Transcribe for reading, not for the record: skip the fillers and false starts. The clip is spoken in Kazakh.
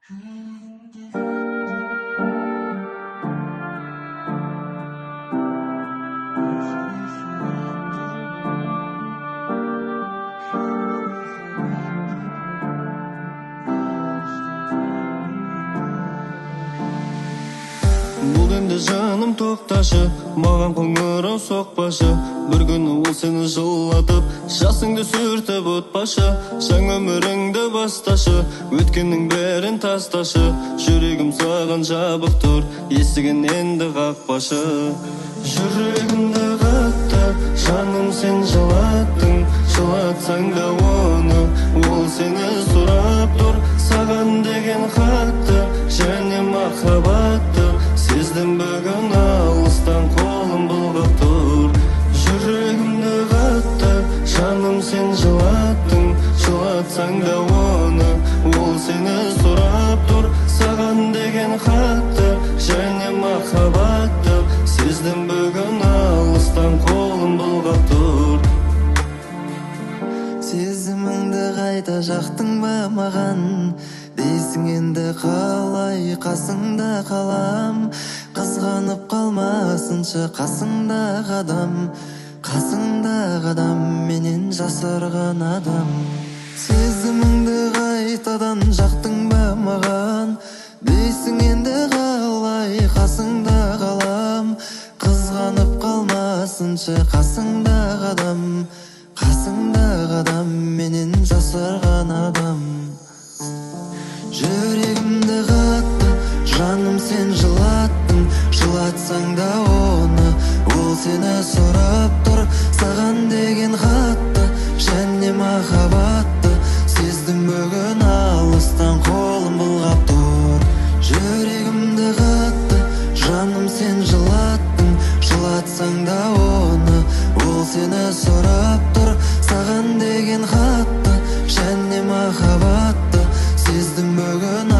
Бұл енді жаным тоқташы, маған қоңырау соқпашы. Бір күні ол сені жылатып, жасыңды сүртіп отпашы. Жаңа өміріңді басташы, өткеннің бәрін тасташы. Жүрегім саған жабық тұр, есігін енді қақпашы. Жүрегімді қатты, жаным сен жылаттың. Жылатсаң да оны, ол сені сұрап тұр. Саған деген хатты, және махаббатты сездім бүгін алыстан, қолым бұлғап тұр. Жүрегімді қатты, жаным сен жылаттың. Жылатсаң да оны, ол сені сұрап тұр. Саған деген хатты, және махаббатты сездім бүгін алыстан, қолым бұлғап тұр. Сезіміңді қайта жақтың ба маған, дейсің енді қалай қасыңда қалам. Қызғанып қалмасыншы қасыңдағы адам, қасыңдағы адам менен жасырған адам. Сезіміңді қайтадан жақтың ба маған, дейсің енді қалай қасыңда қалам. Қызғанып қалмасыншы қасыңдағы адам, қасыңдағы адам менен жасырған адам. Жүрегімді қатты, жаным сен жылаттың. Жылатсаң да оны, ол сені сұрап тұр. Саған деген хатты, және махаббатты сездім бүгін алыстан, қолым бұлғап тұр. Жүрегімді қатты, жаным сен жылаттың. Жылатсаң да оны, ол сені сұрап тұр. Саған деген хатты, және махаббатты сездім бүгін